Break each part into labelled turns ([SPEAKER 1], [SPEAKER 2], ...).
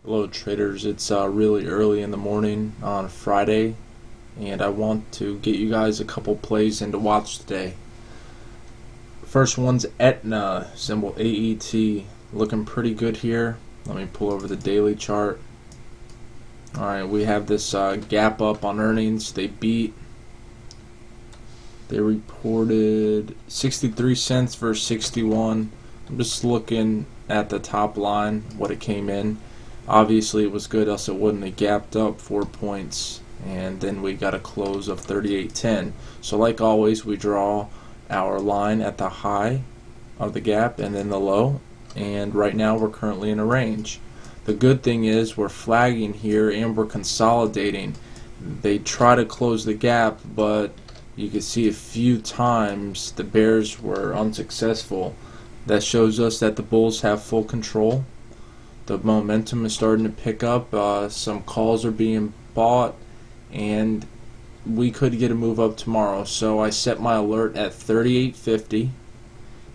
[SPEAKER 1] Hello traders, it's really early in the morning on Friday and I want to get you guys a couple plays in to watch today. First one's Aetna, symbol AET, looking pretty good here. Let me pull over the daily chart. Alright, we have this gap up on earnings. They reported 63 cents versus 61. I'm just looking at the top line, what it came in. Obviously it was good, else it wouldn't have gapped up 4 points, and then we got a close of 38.10. So like always, we draw our line at the high of the gap and then the low, and right now we're currently in a range. The good thing is we're flagging here and we're consolidating. They try to close the gap, but you can see a few times the bears were unsuccessful. That shows us that the bulls have full control. The momentum is starting to pick up. Some calls are being bought, and we could get a move up tomorrow. So I set my alert at 38.50,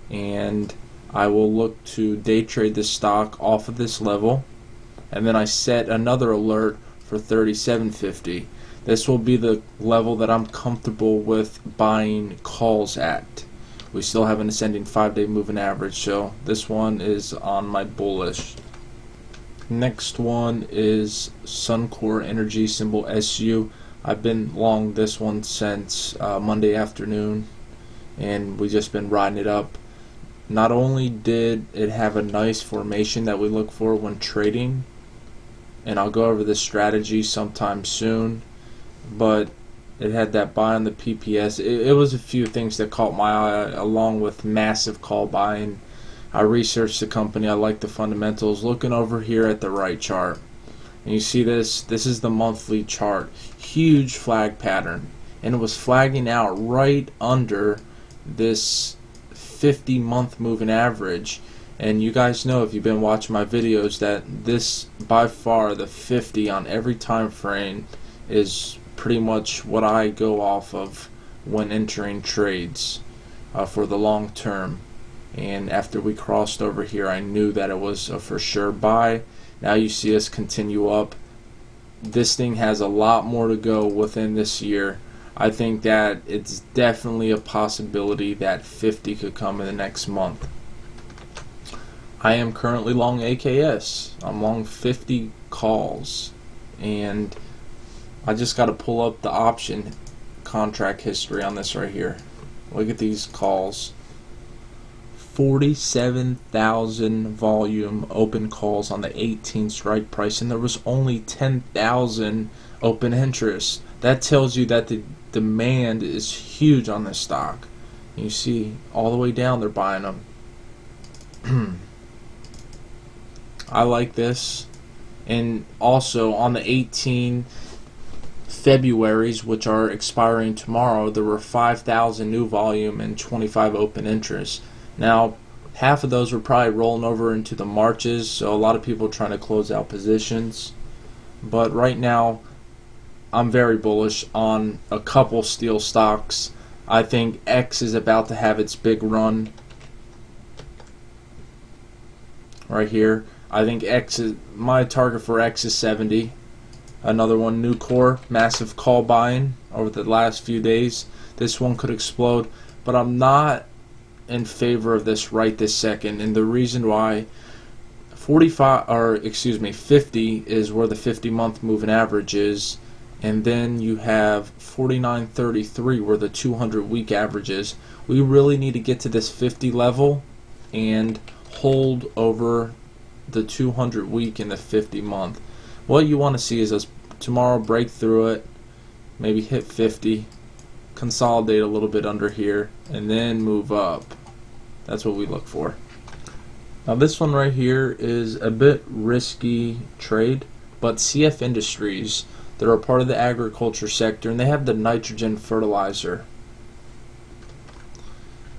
[SPEAKER 1] and I will look to day trade this stock off of this level. And then I set another alert for 37.50. This will be the level that I'm comfortable with buying calls at. We still have an ascending 5-day moving average, so this one is on my bullish. Next one is Suncor Energy, symbol SU. I've been long this one since Monday afternoon, and we've just been riding it up. Not only did it have a nice formation that we look for when trading, and I'll go over this strategy sometime soon, but it had that buy on the PPS. It was a few things that caught my eye, along with massive call buying. I researched the company. I like the fundamentals. Looking over here at the right chart, and you see this is the monthly chart. Huge flag pattern, and it was flagging out right under this 50-month moving average. And you guys know, if you've been watching my videos, that this, by far, the 50 on every time frame is pretty much what I go off of when entering trades for the long term. And after we crossed over here, I knew that it was a for sure buy. Now you see us continue up. This thing has a lot more to go within this year. I think that it's definitely a possibility that 50 could come in the next month. I am currently long AKS. I'm long 50 calls, and I just got to pull up the option contract history on this right here. Look at these calls. 47,000 volume open calls on the 18 strike price, and there was only 10,000 open interest. That tells you that the demand is huge on this stock. You see all the way down they're buying them. I like this. And also on the 18 Februaries, which are expiring tomorrow, there were 5,000 new volume and 25 open interest. Now, half of those were probably rolling over into the Marches, so a lot of people are trying to close out positions. But right now, I'm very bullish on a couple steel stocks. I think X is about to have its big run right here. I think my target for X is 70. Another one, Nucor, massive call buying over the last few days. This one could explode, but I'm not in favor of this right this second, and the reason why, 50 is where the 50-month moving average is, and then you have 49.33 where the 200-week average is. We really need to get to this 50 level and hold over the 200-week and the 50-month. What you want to see is us tomorrow break through it, maybe hit 50, consolidate a little bit under here, and then move up. That's what we look for. Now this one right here is a bit risky trade, but CF Industries, they're a part of the agriculture sector, and they have the nitrogen fertilizer.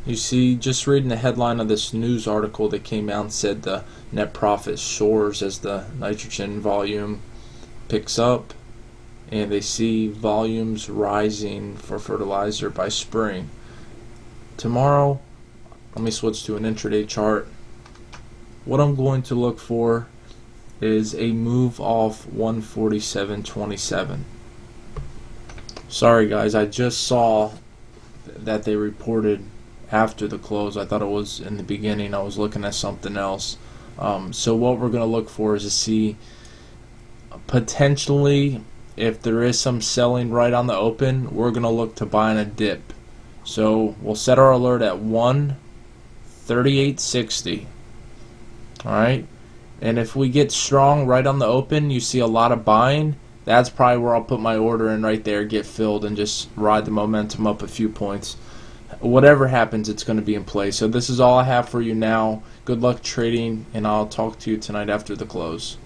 [SPEAKER 1] You see, just reading the headline of this news article that came out and said the net profit soars as the nitrogen volume picks up, and they see volumes rising for fertilizer by spring. Tomorrow, let me switch to an intraday chart. What I'm going to look for is a move off 147.27. Sorry guys, I just saw that they reported after the close. I thought it was in the beginning. I was looking at something else. So what we're going to look for is to see potentially if there is some selling right on the open, we're going to look to buy in a dip. So we'll set our alert at 138.60. Alright, and if we get strong right on the open, you see a lot of buying, that's probably where I'll put my order in right there, get filled, and just ride the momentum up a few points. Whatever happens, it's going to be in play. So this is all I have for you now. Good luck trading, and I'll talk to you tonight after the close.